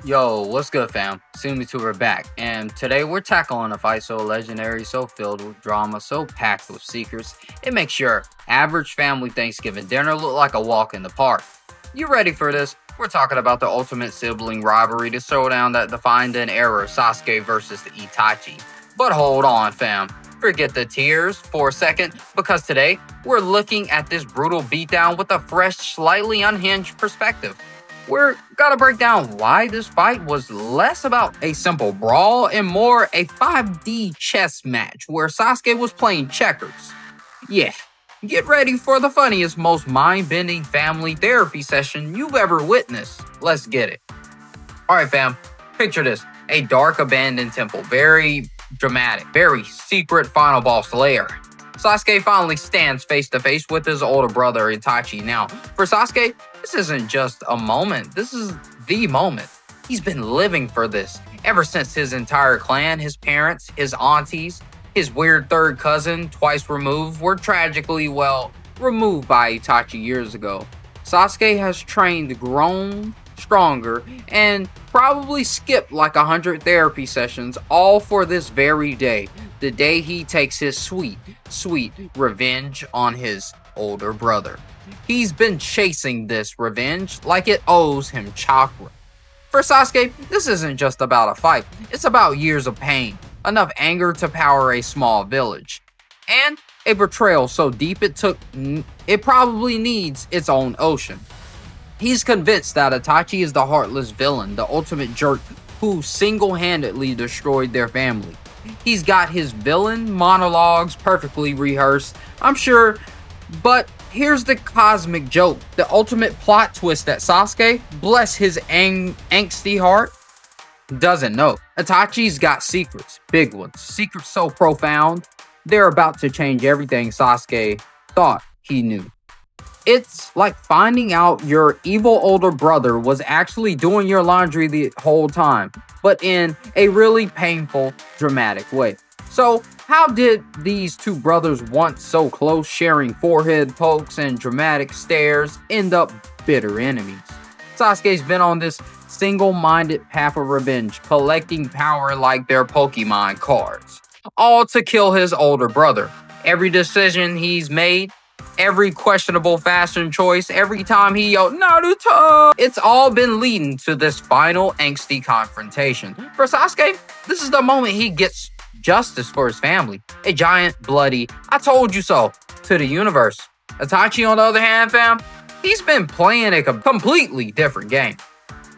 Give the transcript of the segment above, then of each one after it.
Yo, what's good, fam? SeemlyTuber back, and today we're tackling a fight so legendary, so filled with drama, so packed with secrets, it makes your average family Thanksgiving dinner look like a walk in the park. You ready for this? We're talking about the ultimate sibling rivalry, the showdown that defined an era, Sasuke versus Itachi. But hold on, fam. Forget the tears for a second, because today we're looking at this brutal beatdown with a fresh, slightly unhinged perspective. We're gonna break down why this fight was less about a simple brawl and more a 5D chess match where Sasuke was playing checkers. Yeah, get ready for the funniest, most mind-bending family therapy session you've ever witnessed. Let's get it. Alright, fam, picture this. A dark abandoned temple, very dramatic, very secret final boss lair. Sasuke finally stands face to face with his older brother Itachi. Now, for Sasuke, this isn't just a moment, this is the moment. He's been living for this ever since his entire clan, his parents, his aunties, his weird third cousin, twice removed, were tragically, removed by Itachi years ago. Sasuke has trained, grown stronger, and probably skipped like 100 therapy sessions, all for this very day. The day he takes his sweet revenge on his older brother. He's been chasing this revenge like it owes him chakra. For Sasuke, this isn't just about a fight, it's about years of pain, enough anger to power a small village, and a betrayal so deep it probably needs its own ocean. He's convinced that Itachi is the heartless villain, the ultimate jerk who single-handedly destroyed their family. He's got his villain monologues perfectly rehearsed, I'm sure, but here's the cosmic joke, the ultimate plot twist that Sasuke, bless his angsty heart, doesn't know. Itachi's got secrets, big ones, secrets so profound, they're about to change everything Sasuke thought he knew. It's like finding out your evil older brother was actually doing your laundry the whole time, but in a really painful, dramatic way. So, how did these two brothers, once so close, sharing forehead pokes and dramatic stares, end up bitter enemies? Sasuke's been on this single-minded path of revenge, collecting power like their Pokemon cards, all to kill his older brother. Every decision he's made, every questionable fashion choice, every time he yelled Naruto, it's all been leading to this final angsty confrontation. For Sasuke, this is the moment he gets justice for his family. A giant, bloody, I told you so, to the universe. Itachi, on the other hand, fam, he's been playing a completely different game.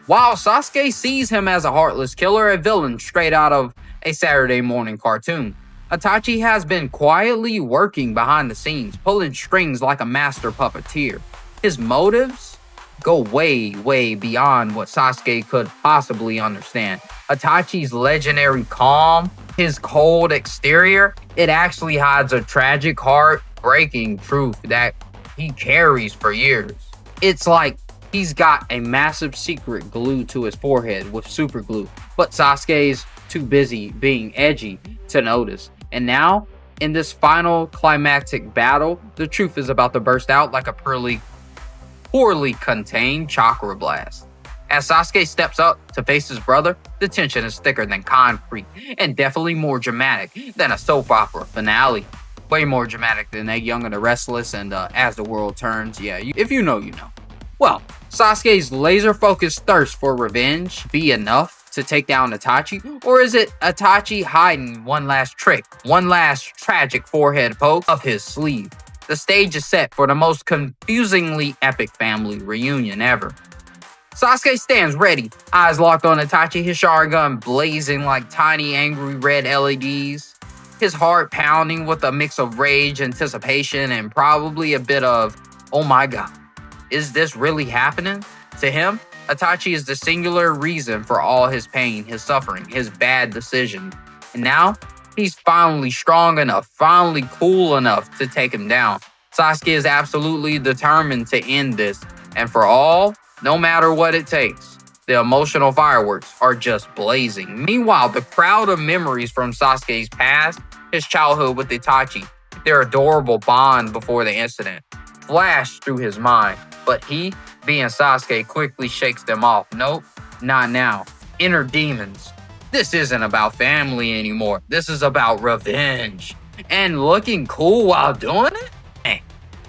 While Sasuke sees him as a heartless killer, a villain straight out of a Saturday morning cartoon, Itachi has been quietly working behind the scenes, pulling strings like a master puppeteer. His motives go way beyond what Sasuke could possibly understand. Itachi's legendary calm, his cold exterior, it actually hides a tragic, heart-breaking truth that he carries for years. It's like he's got a massive secret glued to his forehead with super glue, but Sasuke's too busy being edgy to notice. And now, in this final climactic battle, the truth is about to burst out like a poorly contained chakra blast. As Sasuke steps up to face his brother, the tension is thicker than concrete, and definitely more dramatic than a soap opera finale. Way more dramatic than that Young and the Restless and As the World Turns. Yeah, if you know, you know. Well, Sasuke's laser-focused thirst for revenge be enough to take down Itachi? Or is it Itachi hiding one last trick, one last tragic forehead poke up his sleeve? The stage is set for the most confusingly epic family reunion ever. Sasuke stands ready, eyes locked on Itachi, his Sharingan blazing like tiny angry red LEDs, his heart pounding with a mix of rage, anticipation, and probably a bit of, oh my god, is this really happening? To him, Itachi is the singular reason for all his pain, his suffering, his bad decisions. And now, he's finally strong enough, finally cool enough to take him down. Sasuke is absolutely determined to end this, and for all, no matter what it takes. The emotional fireworks are just blazing. Meanwhile, the crowd of memories from Sasuke's past, his childhood with Itachi, their adorable bond before the incident, flash through his mind. But he, being Sasuke, quickly shakes them off. Nope, not now. inner demons. This isn't about family anymore. This is about revenge. And looking cool while doing it? Eh.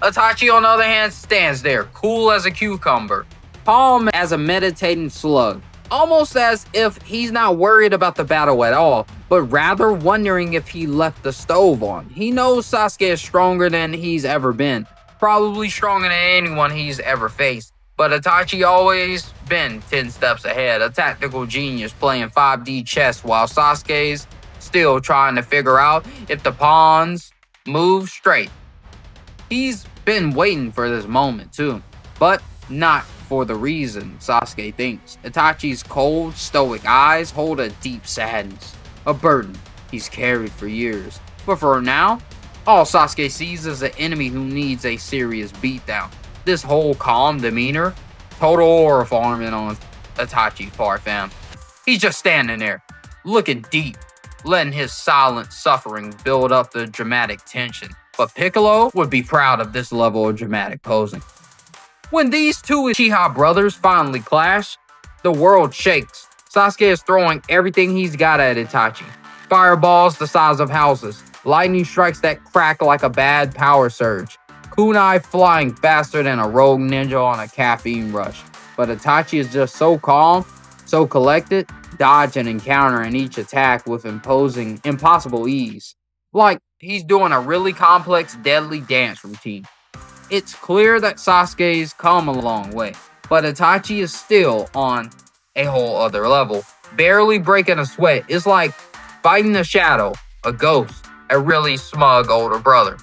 Itachi, on the other hand, stands there, cool as a cucumber, calm as a meditating slug, almost as if he's not worried about the battle at all, but rather wondering if he left the stove on. He knows Sasuke is stronger than he's ever been, probably stronger than anyone he's ever faced. But Itachi always been 10 steps ahead, a tactical genius playing 5D chess while Sasuke's still trying to figure out if the pawns move straight. He's been waiting for this moment too, but not for the reason Sasuke thinks. Itachi's cold, stoic eyes hold a deep sadness, a burden he's carried for years. But for now, all Sasuke sees is an enemy who needs a serious beatdown. This whole calm demeanor, total aura farming on Itachi's part, fam. He's just standing there, looking deep, letting his silent suffering build up the dramatic tension. But Piccolo would be proud of this level of dramatic posing. When these two Uchiha brothers finally clash, the world shakes. Sasuke is throwing everything he's got at Itachi. Fireballs the size of houses, lightning strikes that crack like a bad power surge, kunai flying faster than a rogue ninja on a caffeine rush. But Itachi is just so calm, so collected, dodging and countering each attack with impossible ease. Like he's doing a really complex, deadly dance routine. It's clear that Sasuke's come a long way, but Itachi is still on a whole other level, barely breaking a sweat. It's like fighting a shadow, a ghost, a really smug older brother.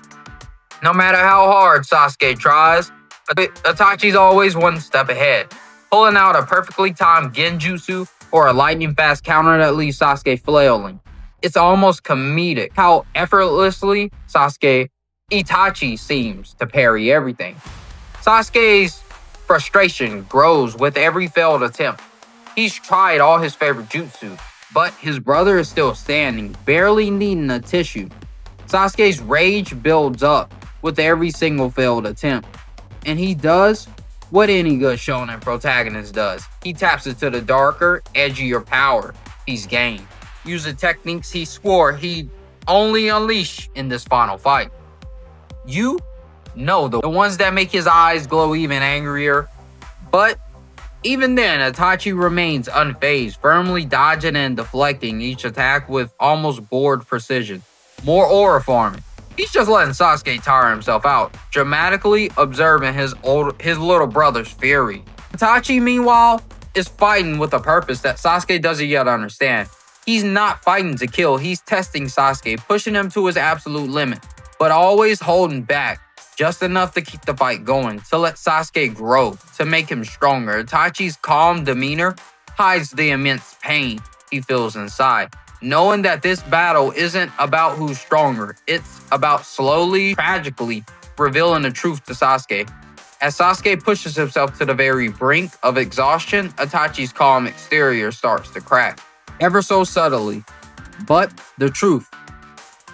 No matter how hard Sasuke tries, Itachi's always one step ahead, pulling out a perfectly timed genjutsu or a lightning-fast counter that leaves Sasuke flailing. It's almost comedic how effortlessly Itachi seems to parry everything. Sasuke's frustration grows with every failed attempt. He's tried all his favorite jutsu, but his brother is still standing, barely needing a tissue. Sasuke's rage builds up with every single failed attempt, and he does what any good shonen protagonist does. He taps into the darker, edgier power he's gained, using techniques he swore he'd only unleash in this final fight. You know, the ones that make his eyes glow even angrier. But even then, Itachi remains unfazed, firmly dodging and deflecting each attack with almost bored precision. More aura farming. He's just letting Sasuke tire himself out, dramatically observing his little brother's fury. Itachi, meanwhile, is fighting with a purpose that Sasuke doesn't yet understand. He's not fighting to kill, he's testing Sasuke, pushing him to his absolute limit, but always holding back just enough to keep the fight going, to let Sasuke grow, to make him stronger. Itachi's calm demeanor hides the immense pain he feels inside, knowing that this battle isn't about who's stronger, it's about slowly, tragically revealing the truth to Sasuke. As Sasuke pushes himself to the very brink of exhaustion, Itachi's calm exterior starts to crack, ever so subtly. But the truth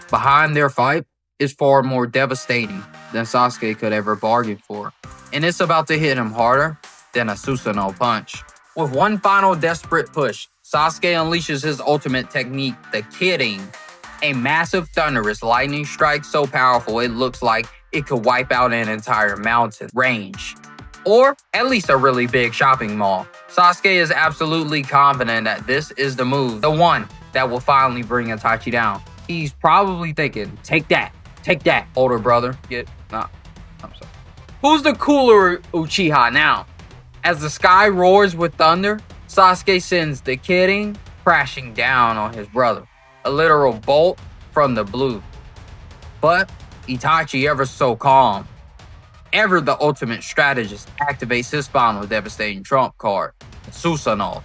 behind their fight is far more devastating than Sasuke could ever bargain for, and it's about to hit him harder than a Susanoo punch. With one final desperate push, Sasuke unleashes his ultimate technique, the Kidding, a massive thunderous lightning strike so powerful it looks like it could wipe out an entire mountain range, or at least a really big shopping mall. Sasuke is absolutely confident that this is the move, the one that will finally bring Itachi down. He's probably thinking, take that, older brother. I'm sorry. Who's the cooler Uchiha now? As the sky roars with thunder, Sasuke sends the Kidding crashing down on his brother, a literal bolt from the blue. But Itachi, ever so calm, ever the ultimate strategist, activates his final devastating trump card, Susanoo.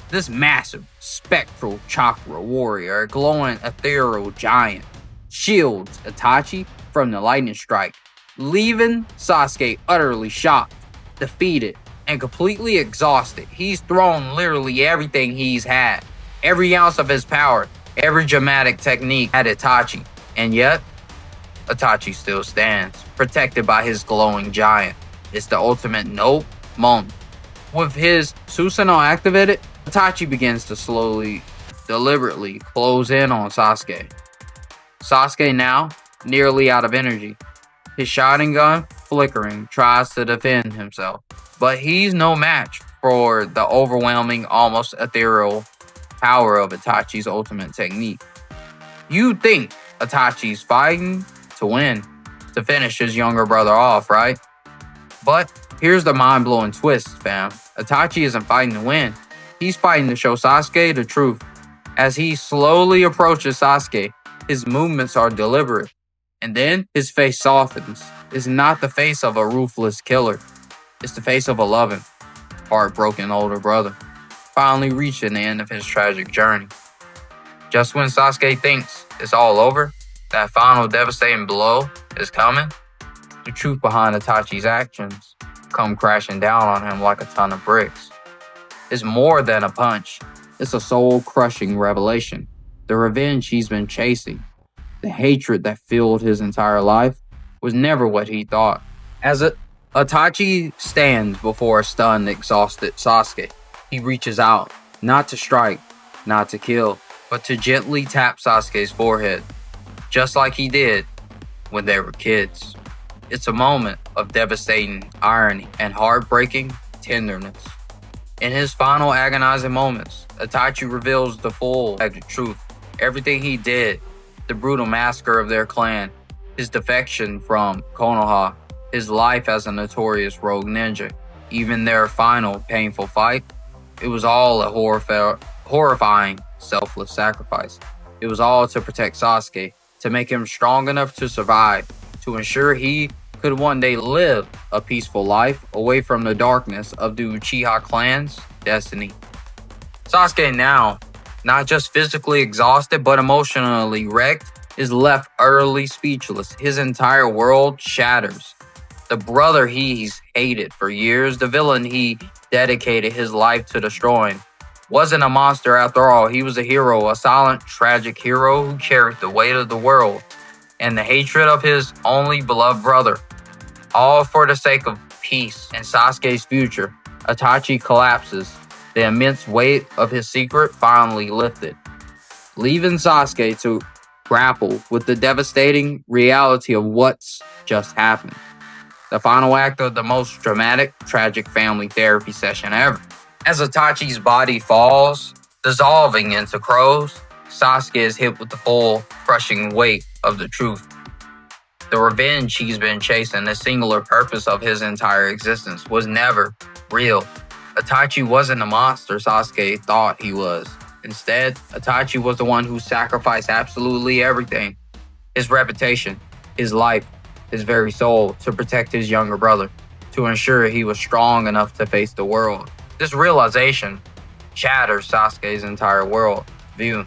This massive, spectral chakra warrior, a glowing ethereal giant, shields Itachi from the lightning strike, leaving Sasuke utterly shocked, defeated, and completely exhausted. He's thrown literally everything he's had, every ounce of his power, every dramatic technique at Itachi, and yet Itachi still stands, protected by his glowing giant. It's the ultimate nope moment. With his Susanoo activated, Itachi begins to deliberately close in on Sasuke. Sasuke now nearly out of energy. His Sharingan, flickering, tries to defend himself, but he's no match for the overwhelming, almost ethereal power of Itachi's ultimate technique. You'd think Itachi's fighting to win, to finish his younger brother off, right? But here's the mind-blowing twist, fam. Itachi isn't fighting to win. He's fighting to show Sasuke the truth. As he slowly approaches Sasuke, his movements are deliberate. And then his face softens. It's not the face of a ruthless killer. It's the face of a loving, heartbroken older brother, finally reaching the end of his tragic journey. Just when Sasuke thinks it's all over, that final devastating blow is coming, the truth behind Itachi's actions come crashing down on him like a ton of bricks. It's more than a punch. It's a soul-crushing revelation. The revenge he's been chasing, the hatred that filled his entire life, was never what he thought. As Itachi stands before a stunned, exhausted Sasuke, he reaches out, not to strike, not to kill, but to gently tap Sasuke's forehead, just like he did when they were kids. It's a moment of devastating irony and heartbreaking tenderness. In his final agonizing moments, Itachi reveals the full truth. Everything he did, the brutal massacre of their clan, his defection from Konoha, his life as a notorious rogue ninja, even their final painful fight, it was all a horrifying, selfless sacrifice. It was all to protect Sasuke, to make him strong enough to survive, to ensure he could one day live a peaceful life away from the darkness of the Uchiha clan's destiny. Sasuke now, not just physically exhausted but emotionally wrecked, is left utterly speechless. His entire world shatters. The brother he's hated for years, the villain he dedicated his life to destroying, wasn't a monster after all. He was a hero, a silent, tragic hero who carried the weight of the world and the hatred of his only beloved brother, all for the sake of peace and Sasuke's future. Itachi collapses, the immense weight of his secret finally lifted, leaving Sasuke to grapple with the devastating reality of what's just happened. The final act of the most dramatic, tragic family therapy session ever. As Itachi's body falls, dissolving into crows, Sasuke is hit with the full, crushing weight of the truth. The revenge he's been chasing, the singular purpose of his entire existence, was never real. Itachi wasn't a monster Sasuke thought he was. Instead, Itachi was the one who sacrificed absolutely everything. His reputation, his life, his very soul, to protect his younger brother, to ensure he was strong enough to face the world. This realization shatters Sasuke's entire world view,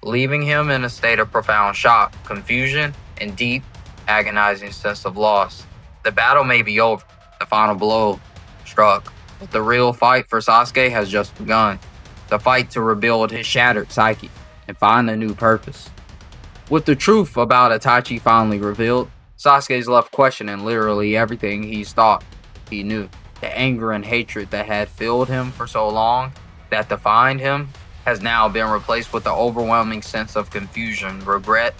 leaving him in a state of profound shock, confusion, and deep, agonizing sense of loss. The battle may be over, the final blow struck, but the real fight for Sasuke has just begun. The fight to rebuild his shattered psyche and find a new purpose. With the truth about Itachi finally revealed, Sasuke's left questioning literally everything he's thought he knew. The anger and hatred that had filled him for so long, that defined him, has now been replaced with the overwhelming sense of confusion, regret,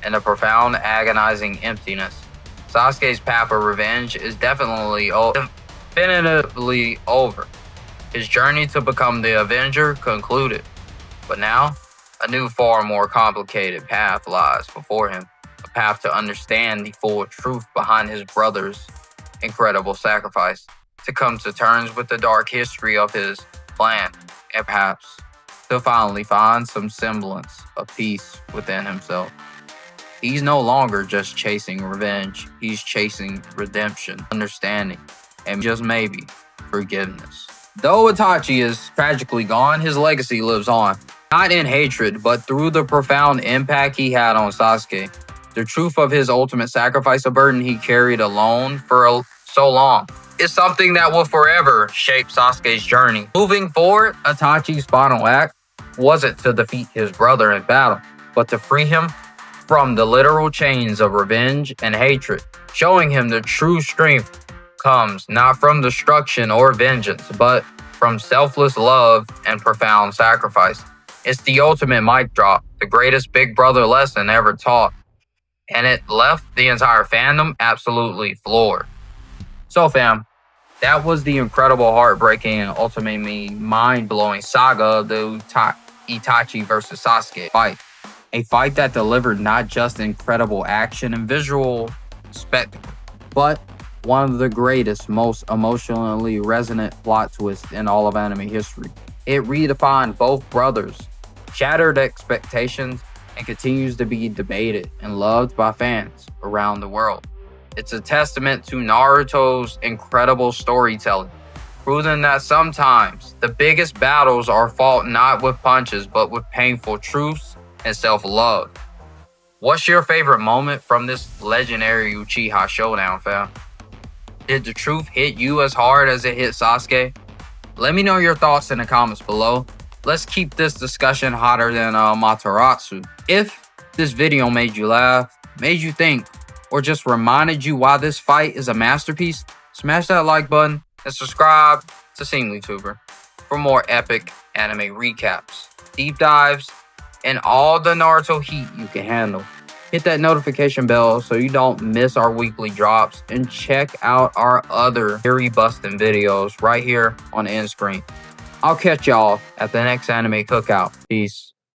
and a profound, agonizing emptiness. Sasuke's path of revenge is definitively over. His journey to become the Avenger concluded. But now, a new, far more complicated path lies before him. A path to understand the full truth behind his brother's incredible sacrifice, to come to terms with the dark history of his plan, and perhaps to finally find some semblance of peace within himself. He's no longer just chasing revenge. He's chasing redemption, understanding, and just maybe forgiveness. Though Itachi is tragically gone, his legacy lives on. Not in hatred, but through the profound impact he had on Sasuke. The truth of his ultimate sacrifice, a burden he carried alone for so long, is something that will forever shape Sasuke's journey. Moving forward, Itachi's final act wasn't to defeat his brother in battle, but to free him from the literal chains of revenge and hatred, showing him the true strength comes not from destruction or vengeance, but from selfless love and profound sacrifice. It's the ultimate mic drop, the greatest Big Brother lesson ever taught, and it left the entire fandom absolutely floored. So fam, that was the incredible, heartbreaking, and ultimately mind-blowing saga of the Itachi versus Sasuke fight. A fight that delivered not just incredible action and visual spectacle, but one of the greatest, most emotionally resonant plot twists in all of anime history. It redefined both brothers, shattered expectations, and continues to be debated and loved by fans around the world. It's a testament to Naruto's incredible storytelling, proving that sometimes the biggest battles are fought not with punches but with painful truths and self-love. What's your favorite moment from this legendary Uchiha showdown, fam? Did the truth hit you as hard as it hit Sasuke? Let me know your thoughts in the comments below. Let's keep this discussion hotter than Mataratsu. If this video made you laugh, made you think, or just reminded you why this fight is a masterpiece, smash that like button and subscribe to SeemlyTuber for more epic anime recaps, deep dives, and all the Naruto heat you can handle. Hit that notification bell so you don't miss our weekly drops, and check out our other theory busting videos right here on the end screen. I'll catch y'all at the next anime cookout. Peace.